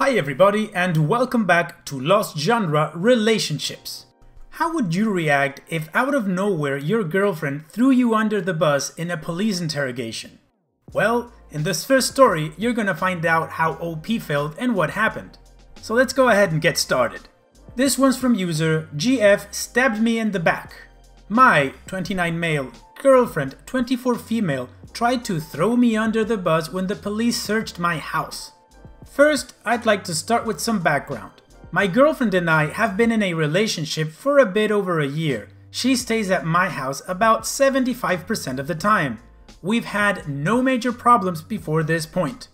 Hi everybody and welcome back to Lost Genre Relationships. How would you react if out of nowhere your girlfriend threw you under the bus in a police interrogation? Well, in this first story, you're gonna find out how OP felt and what happened. So let's go ahead and get started. This one's from user GF stabbed me in the back. My 29 male girlfriend 24 female tried to throw me under the bus when the police searched my house. First, I'd like to start with some background. My girlfriend and I have been in a relationship for a bit over a year. She stays at my house about 75% of the time. We've had no major problems before this point.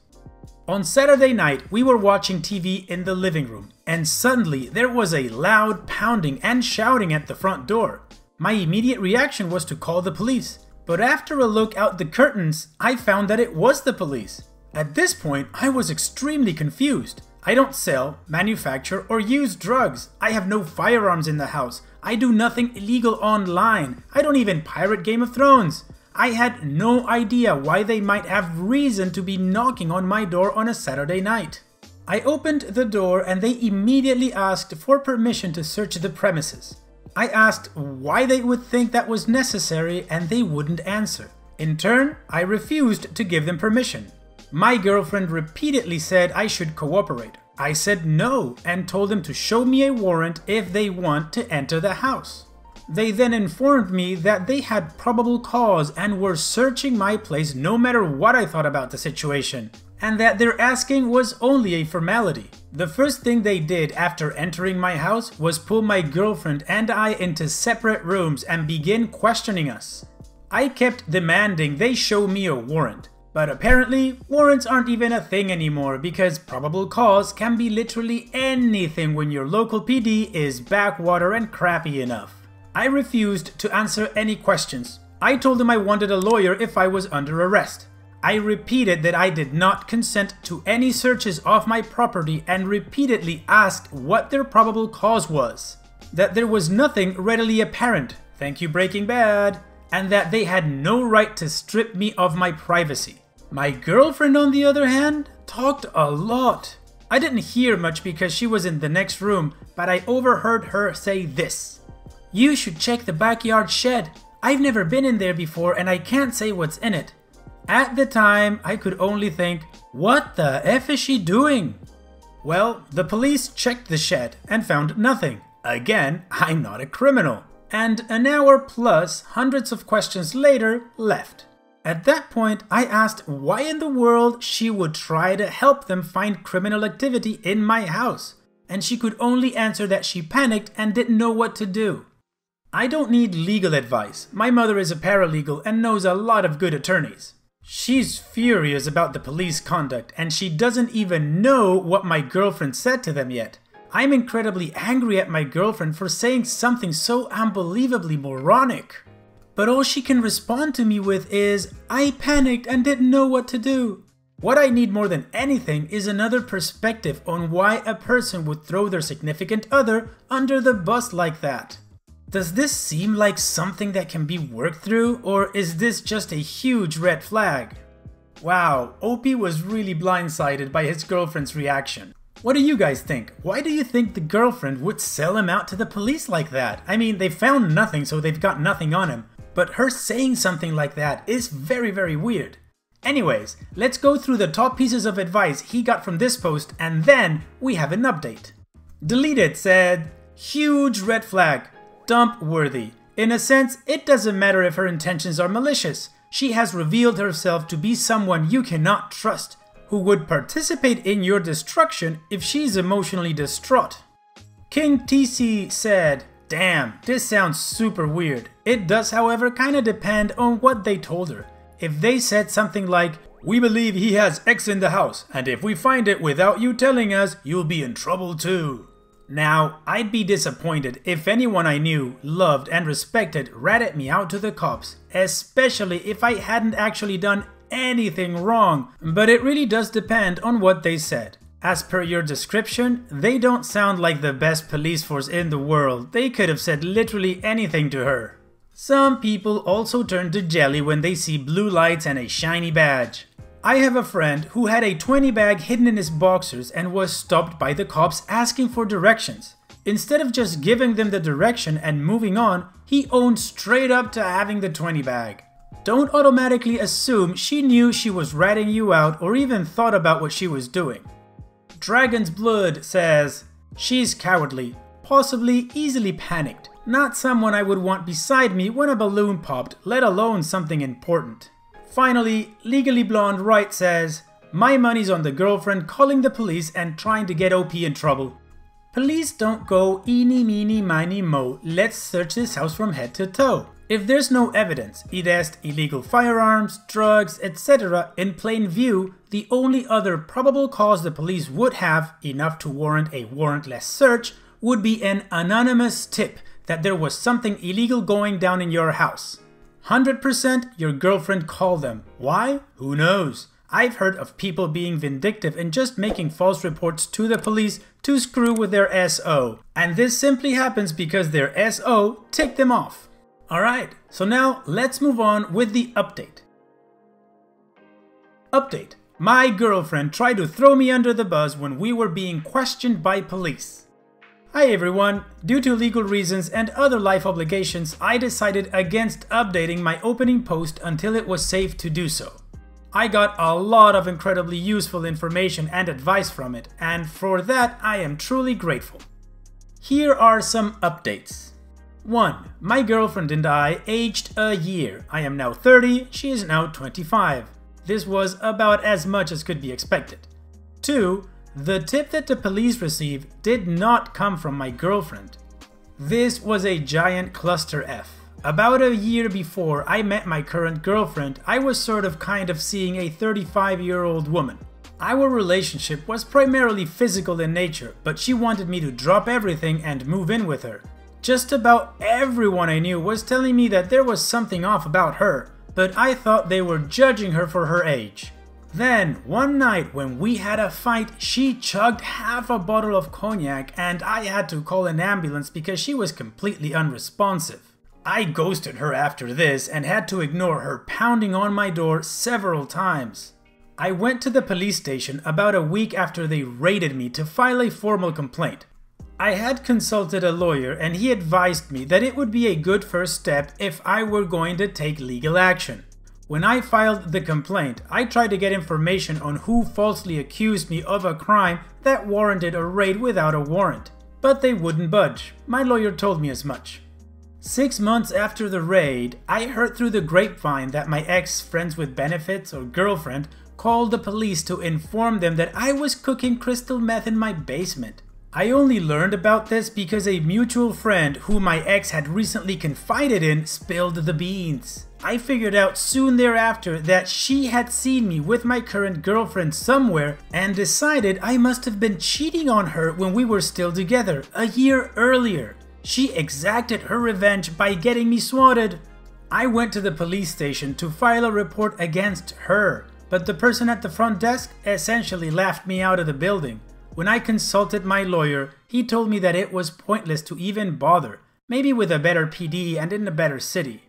On Saturday night, we were watching TV in the living room, and suddenly there was a loud pounding and shouting at the front door. My immediate reaction was to call the police, but after a look out the curtains, I found that it was the police. At this point, I was extremely confused. I don't sell, manufacture, or use drugs. I have no firearms in the house. I do nothing illegal online. I don't even pirate Game of Thrones. I had no idea why they might have reason to be knocking on my door on a Saturday night. I opened the door and they immediately asked for permission to search the premises. I asked why they would think that was necessary and they wouldn't answer. In turn, I refused to give them permission. My girlfriend repeatedly said I should cooperate. I said no and told them to show me a warrant if they want to enter the house. They then informed me that they had probable cause and were searching my place no matter what I thought about the situation, and that their asking was only a formality. The first thing they did after entering my house was pull my girlfriend and I into separate rooms and begin questioning us. I kept demanding they show me a warrant. But apparently, warrants aren't even a thing anymore because probable cause can be literally anything when your local PD is backwater and crappy enough. I refused to answer any questions. I told them I wanted a lawyer if I was under arrest. I repeated that I did not consent to any searches of my property and repeatedly asked what their probable cause was. That there was nothing readily apparent, thank you Breaking Bad, and that they had no right to strip me of my privacy. My girlfriend, on the other hand, talked a lot. I didn't hear much because she was in the next room, but I overheard her say this. "You should check the backyard shed. I've never been in there before and I can't say what's in it." At the time, I could only think, what the F is she doing? Well, the police checked the shed and found nothing. Again, I'm not a criminal. And an hour plus, hundreds of questions later, left. At that point, I asked why in the world she would try to help them find criminal activity in my house, and she could only answer that she panicked and didn't know what to do. I don't need legal advice. My mother is a paralegal and knows a lot of good attorneys. She's furious about the police conduct and she doesn't even know what my girlfriend said to them yet. I'm incredibly angry at my girlfriend for saying something so unbelievably moronic. But all she can respond to me with is, "I panicked and didn't know what to do." What I need more than anything is another perspective on why a person would throw their significant other under the bus like that. Does this seem like something that can be worked through, or is this just a huge red flag? Wow, OP was really blindsided by his girlfriend's reaction. What do you guys think? Why do you think the girlfriend would sell him out to the police like that? I mean, they found nothing, so they've got nothing on him. But her saying something like that is very, very weird. Anyways, let's go through the top pieces of advice he got from this post and then we have an update. Deleted said, "Huge red flag. Dump worthy. In a sense, it doesn't matter if her intentions are malicious. She has revealed herself to be someone you cannot trust, who would participate in your destruction if she's emotionally distraught." King TC said, "Damn, this sounds super weird. It does, however, kinda depend on what they told her. If they said something like, 'We believe he has X in the house, and if we find it without you telling us, you'll be in trouble too.' Now, I'd be disappointed if anyone I knew, loved, and respected ratted me out to the cops, especially if I hadn't actually done anything wrong, but it really does depend on what they said. As per your description, they don't sound like the best police force in the world. They could have said literally anything to her." Some people also turn to jelly when they see blue lights and a shiny badge. I have a friend who had a 20 bag hidden in his boxers and was stopped by the cops asking for directions. Instead of just giving them the direction and moving on, he owned straight up to having the 20 bag. Don't automatically assume she knew she was ratting you out or even thought about what she was doing. Dragon's Blood says, she's cowardly, possibly easily panicked. Not someone I would want beside me when a balloon popped, let alone something important. Finally, Legally Blonde Right says, my money's on the girlfriend calling the police and trying to get OP in trouble. Police don't go eeny meeny miny mo, let's search this house from head to toe. If there's no evidence, e.g. illegal firearms, drugs, etc. in plain view, the only other probable cause the police would have, enough to warrant a warrantless search, would be an anonymous tip that there was something illegal going down in your house. 100% your girlfriend called them. Why? Who knows? I've heard of people being vindictive and just making false reports to the police to screw with their SO. And this simply happens because their SO ticked them off. Alright, so now let's move on with the update. Update. My girlfriend tried to throw me under the bus when we were being questioned by police. Hi everyone, due to legal reasons and other life obligations, I decided against updating my opening post until it was safe to do so. I got a lot of incredibly useful information and advice from it, and for that I am truly grateful. Here are some updates. 1. My girlfriend and I aged a year. I am now 30, she is now 25. This was about as much as could be expected. 2. The tip that the police received did not come from my girlfriend. This was a giant cluster F. About a year before I met my current girlfriend, I was kind of seeing a 35-year-old woman. Our relationship was primarily physical in nature, but she wanted me to drop everything and move in with her. Just about everyone I knew was telling me that there was something off about her, but I thought they were judging her for her age. Then, one night when we had a fight, she chugged half a bottle of cognac and I had to call an ambulance because she was completely unresponsive. I ghosted her after this and had to ignore her pounding on my door several times. I went to the police station about a week after they raided me to file a formal complaint. I had consulted a lawyer and he advised me that it would be a good first step if I were going to take legal action. When I filed the complaint, I tried to get information on who falsely accused me of a crime that warranted a raid without a warrant, but they wouldn't budge. My lawyer told me as much. 6 months after the raid, I heard through the grapevine that my ex, friends with benefits or girlfriend, called the police to inform them that I was cooking crystal meth in my basement. I only learned about this because a mutual friend who my ex had recently confided in spilled the beans. I figured out soon thereafter that she had seen me with my current girlfriend somewhere and decided I must have been cheating on her when we were still together a year earlier. She exacted her revenge by getting me swatted. I went to the police station to file a report against her, but the person at the front desk essentially laughed me out of the building. When I consulted my lawyer, he told me that it was pointless to even bother, maybe with a better PD and in a better city.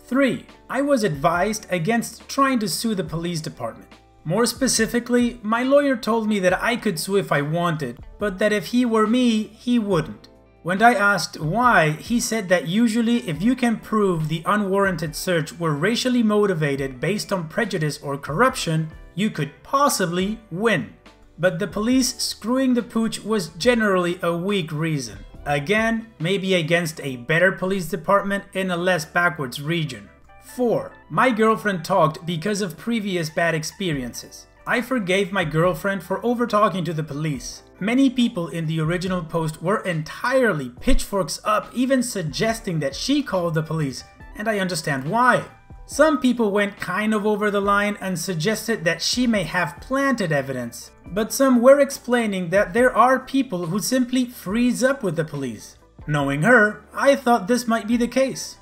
3. I was advised against trying to sue the police department. More specifically, my lawyer told me that I could sue if I wanted, but that if he were me, he wouldn't. When I asked why, he said that usually if you can prove the unwarranted search were racially motivated based on prejudice or corruption, you could possibly win. But the police screwing the pooch was generally a weak reason. Again, maybe against a better police department in a less backwards region. 4. My girlfriend talked because of previous bad experiences. I forgave my girlfriend for over-talking to the police. Many people in the original post were entirely pitchforks up, even suggesting that she called the police, and I understand why. Some people went kind of over the line and suggested that she may have planted evidence, but some were explaining that there are people who simply freeze up with the police. Knowing her, I thought this might be the case.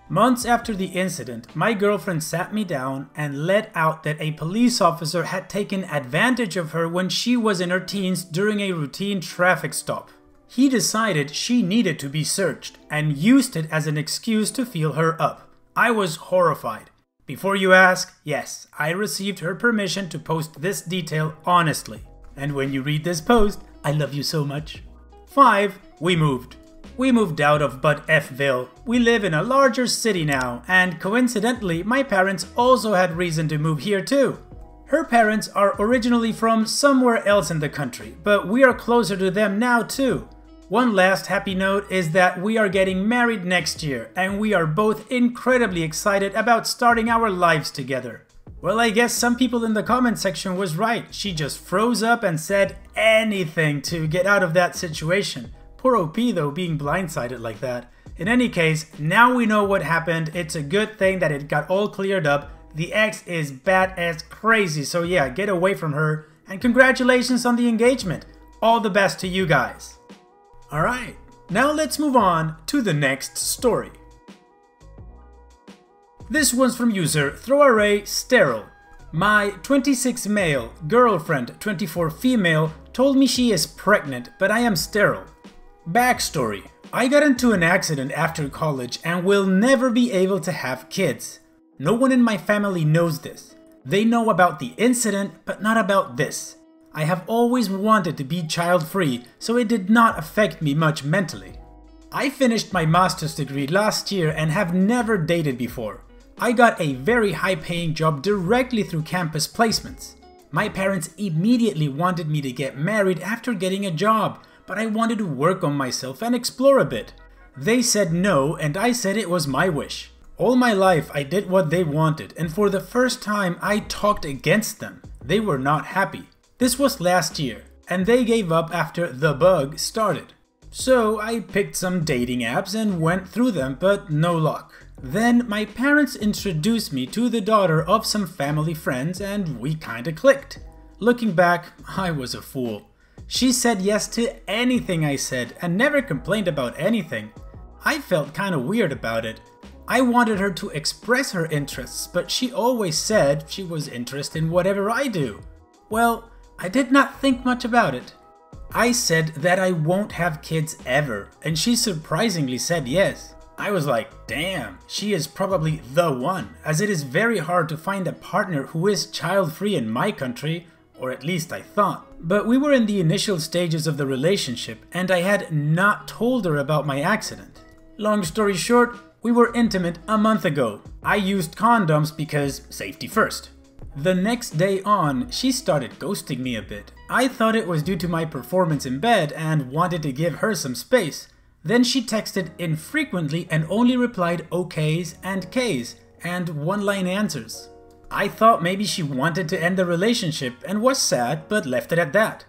Months after the incident, my girlfriend sat me down and let out that a police officer had taken advantage of her when she was in her teens during a routine traffic stop. He decided she needed to be searched and used it as an excuse to feel her up. I was horrified. Before you ask, yes, I received her permission to post this detail honestly. And when you read this post, I love you so much. 5. We moved. We moved out of But Fville. We live in a larger city now, and coincidentally, my parents also had reason to move here too. Her parents are originally from somewhere else in the country, but we are closer to them now too. One last happy note is that we are getting married next year, and we are both incredibly excited about starting our lives together. Well, I guess some people in the comment section was right. She just froze up and said anything to get out of that situation. Poor OP though, being blindsided like that. In any case, now we know what happened. It's a good thing that it got all cleared up. The ex is bad as crazy, so yeah, get away from her. And congratulations on the engagement. All the best to you guys. Alright, now let's move on to the next story. This one's from user Throwaway Sterile. My 26 male girlfriend, 24 female, told me she is pregnant, but I am sterile. Backstory. I got into an accident after college and will never be able to have kids. No one in my family knows this. They know about the incident, but not about this. I have always wanted to be child-free, so it did not affect me much mentally. I finished my master's degree last year and have never dated before. I got a very high-paying job directly through campus placements. My parents immediately wanted me to get married after getting a job, but I wanted to work on myself and explore a bit. They said no, and I said it was my wish. All my life I did what they wanted, and for the first time I talked against them. They were not happy. This was last year, and they gave up after The Bug started. So I picked some dating apps and went through them, but no luck. Then my parents introduced me to the daughter of some family friends and we kinda clicked. Looking back, I was a fool. She said yes to anything I said and never complained about anything. I felt kinda weird about it. I wanted her to express her interests, but she always said she was interested in whatever I do. Well, I did not think much about it. I said that I won't have kids ever, and she surprisingly said yes. I was like, damn, she is probably the one, as it is very hard to find a partner who is child-free in my country, or at least I thought. But we were in the initial stages of the relationship, and I had not told her about my accident. Long story short, we were intimate a month ago. I used condoms because safety first. The next day on, she started ghosting me a bit. I thought it was due to my performance in bed and wanted to give her some space. Then she texted infrequently and only replied OKs and Ks and one-line answers. I thought maybe she wanted to end the relationship and was sad, but left it at that.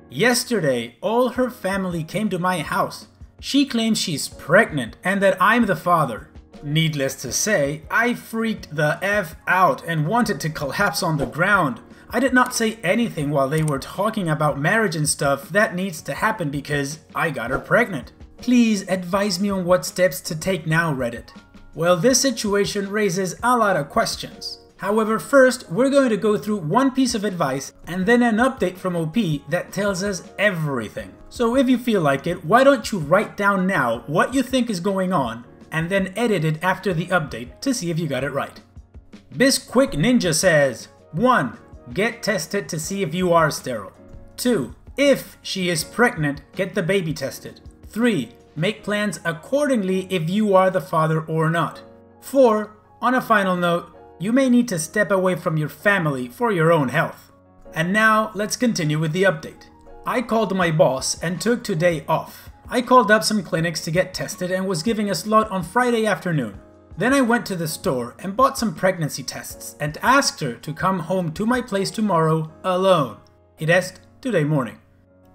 Yesterday, all her family came to my house. She claims she's pregnant and that I'm the father. Needless to say, I freaked the F out and wanted to collapse on the ground. I did not say anything while they were talking about marriage and stuff. That needs to happen because I got her pregnant. Please advise me on what steps to take now, Reddit. Well, this situation raises a lot of questions. However, first, we're going to go through one piece of advice and then an update from OP that tells us everything. So if you feel like it, why don't you write down now what you think is going on and then edit it after the update to see if you got it right. Bisquick Ninja says, 1. Get tested to see if you are sterile. 2. If she is pregnant, get the baby tested. 3. Make plans accordingly if you are the father or not. 4. On a final note, you may need to step away from your family for your own health. And now, let's continue with the update. I called my boss and took today off. I called up some clinics to get tested and was giving a slot on Friday afternoon. Then I went to the store and bought some pregnancy tests and asked her to come home to my place tomorrow alone. It is today morning.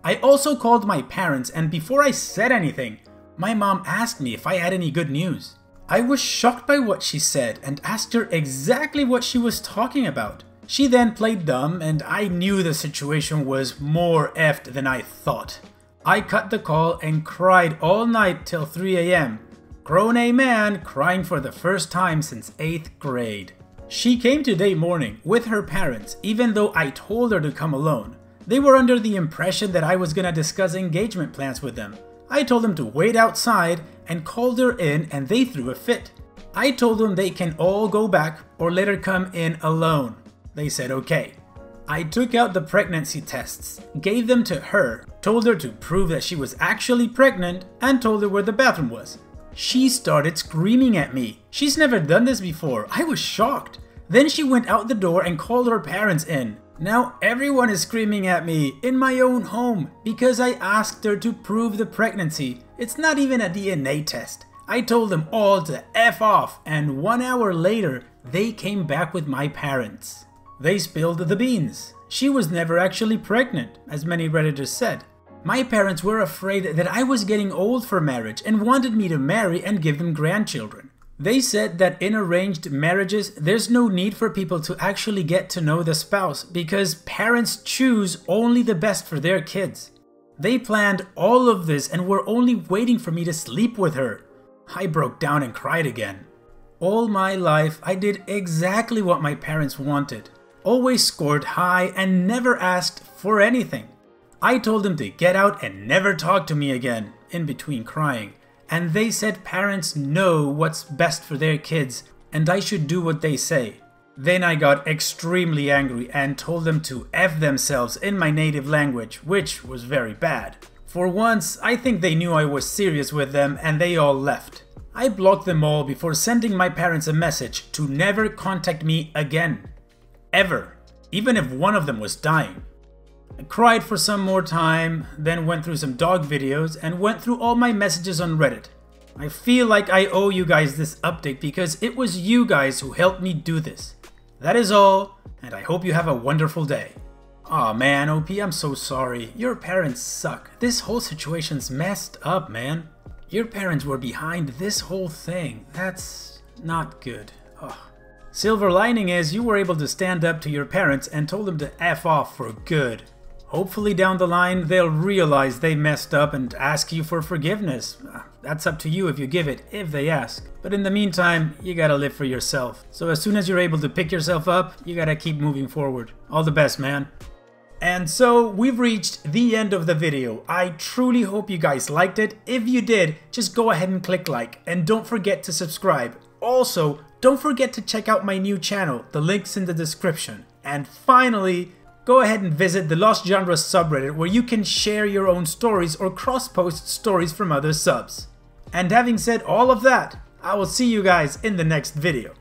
I also called my parents, and before I said anything, my mom asked me if I had any good news. I was shocked by what she said and asked her exactly what she was talking about. She then played dumb and I knew the situation was more effed than I thought. I cut the call and cried all night till 3 AM. Grown a man crying for the first time since 8th grade. She came today morning with her parents even though I told her to come alone. They were under the impression that I was gonna discuss engagement plans with them. I told them to wait outside and called her in and they threw a fit. I told them they can all go back or let her come in alone. They said okay. I took out the pregnancy tests, gave them to her, told her to prove that she was actually pregnant, and told her where the bathroom was. She started screaming at me. She's never done this before. I was shocked. Then she went out the door and called her parents in. Now everyone is screaming at me in my own home because I asked her to prove the pregnancy. It's not even a DNA test. I told them all to F off, and 1 hour later, they came back with my parents. They spilled the beans. She was never actually pregnant, as many Redditors said. My parents were afraid that I was getting old for marriage and wanted me to marry and give them grandchildren. They said that in arranged marriages, there's no need for people to actually get to know the spouse because parents choose only the best for their kids. They planned all of this and were only waiting for me to sleep with her. I broke down and cried again. All my life, I did exactly what my parents wanted. Always scored high and never asked for anything. I told them to get out and never talk to me again, in between crying. And they said parents know what's best for their kids and I should do what they say. Then I got extremely angry and told them to F themselves in my native language, which was very bad. For once, I think they knew I was serious with them and they all left. I blocked them all before sending my parents a message to never contact me again. Ever. Even if one of them was dying. I cried for some more time, then went through some dog videos and went through all my messages on Reddit. I feel like I owe you guys this update because it was you guys who helped me do this. That is all, and I hope you have a wonderful day. Aw man, OP, I'm so sorry. Your parents suck. This whole situation's messed up, man. Your parents were behind this whole thing. That's not good. Ugh. Silver lining is you were able to stand up to your parents and told them to F off for good. Hopefully down the line they'll realize they messed up and ask you for forgiveness. That's up to you if you give it, if they ask. But in the meantime, you gotta live for yourself. So as soon as you're able to pick yourself up, you gotta keep moving forward. All the best, man. And so we've reached the end of the video. I truly hope you guys liked it. If you did, just go ahead and click like and don't forget to subscribe. Also, don't forget to check out my new channel, the link's in the description. And finally, go ahead and visit the Lost Genre subreddit where you can share your own stories or cross-post stories from other subs. And having said all of that, I will see you guys in the next video.